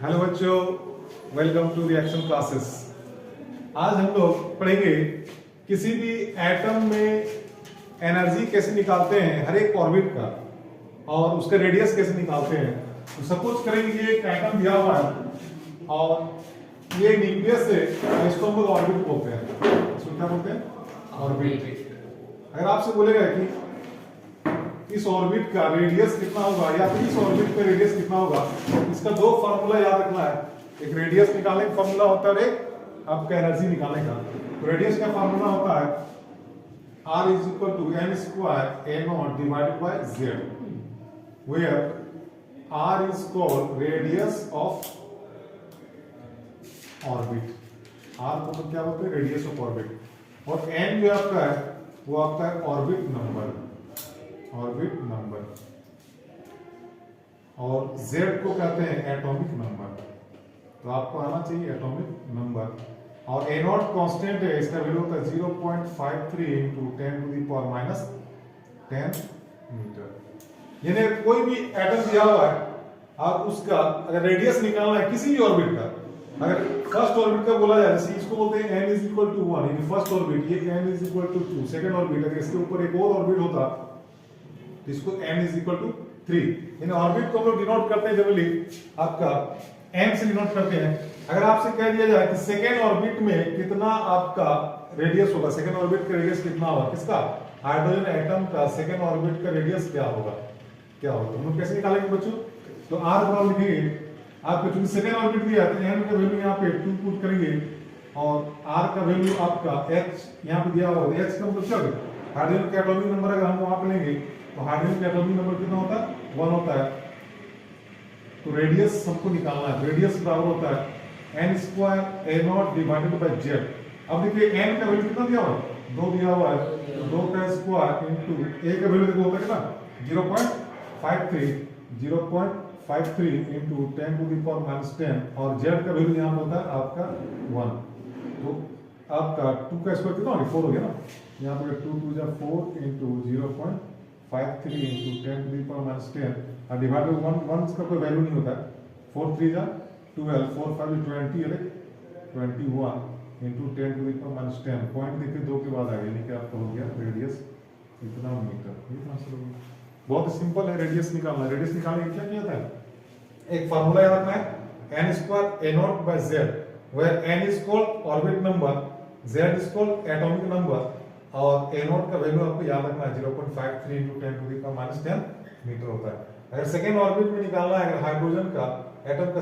Hello बच्चों, welcome to reaction classes. आज हम लोग पढ़ेंगे किसी भी एटम में एनर्जी कैसे निकालते हैं, हर एक ऑर्बिट का, और उसका रेडियस कैसे निकालते हैं। तो सपोज करेंगे कि एक एटम दिया हुआ है और ये न्यूक्लियस है, इसको हम लोग ऑर्बिट बोलते हैं। इसको क्या बोलते हैं? ऑर्बिट। अगर आपसे बोलेगा कि इस ऑर्बिट का रेडियस कितना होगा या फिर इस ऑर्बिट का रेडियस कितना होगा, इसका दो फार्मूला याद रखना है। एक रेडियस निकालने का फार्मूला होता है और एक आपका एनर्जी निकालने का। तो रेडियस का फार्मूला होता है R is equal to n square a naught divided by z, where R is called radius of orbit। R को तो क्या बोलते हैं? Radius of orbit. और n जो आपका है वो आपका है ऑर्बिट नंबर, ऑर्बिट नंबर। और z को कहते हैं एटॉमिक नंबर। तो आपको आना चाहिए एटॉमिक नंबर। और a नॉट कांस्टेंट है, इसका वैल्यू होता है 0.53 into 10 to the power minus 10 metre. यानी कोई भी एटम दिया हुआ है, आप उसका अगर रेडियस निकालना है किसी भी ऑर्बिट का, अगर फर्स्ट ऑर्बिट का बोला जाए, जैसे इसको बोलते हैं n is equal to 1, यानी फर्स्ट ऑर्बिट, ये n is equal to 2, second orbit, अगर इसके ऊपर एक और ऑर्बिट होता तो इसको n is equal to 3। यानी ऑर्बिट को हम लोग डिनोट करते हैं जनरली आपका n से डिनोट करते हैं। अगर आपसे कह दिया जाए कि सेकेंड ऑर्बिट में कितना आपका रेडियस होगा, सेकेंड ऑर्बिट का रेडियस कितना होगा, किसका? हाइड्रोजन एटम का सेकेंड ऑर्बिट का रेडियस क्या होगा, क्या होगा? हम लोग कैसे निकालेंगे बच्चों? तो r को हम लिखेंगे, आपको चूंकि सेकेंड ऑर्बिट दिया है तो n का वैल्यू यहाँ पे 2 पुट करेंगे और r का वैल्यू आपका h यहाँ पे दिया हुआ है। h का मतलब क्या होगा? हाइड्रोजन का एटॉमिक नंबर अगर हम वहां पे लेंगे तो हाइड्रोजन का एटॉमिक नंबर कितना होता है? 1 होता है। तो रेडियस हमको निकालना है। रेडियस बराबर होता है n square a not divided by z। अब देखिए n का वैल्यू कितना दिया हुआ है? 2 दिया हुआ है। 2 का स्क्वायर इनटू a का वैल्यू देखो होता है कितना? 0.53 into 10 to the power minus 10 और z का वैल्यू यहां होता है आपका 1। तो आपका 2 का स्क्वायर कितना हो गया? 4 हो गया ना। यहां पर 2 2 जा 4 into 0.53 into 10 to the power minus 10 और डिवाइड बाय 1 का कोई वैल्यू नहीं होता है। 4 3 जा 12, 4 5 20 है, 21 into 10 to the power minus 10। Point देखिए 2 के बाद आ गया, यानी कि आपका हो गया रेडियस इतना मीटर। ये आंसर हो गया। बहुत सिंपल है रेडियस निकालना। रेडियस निकालने के क्या किया था? एक फार्मूला याद रखना है, n square a not by z, where n is called orbit number, z is called atomic number और a नॉट का वैल्यू आपको याद रखना है 0.53 into 10 to the power minus 10 metre होता है। अगर सेकेंड ऑर्बिट में निकालना है, अगर हाइड्रोजन का एटम का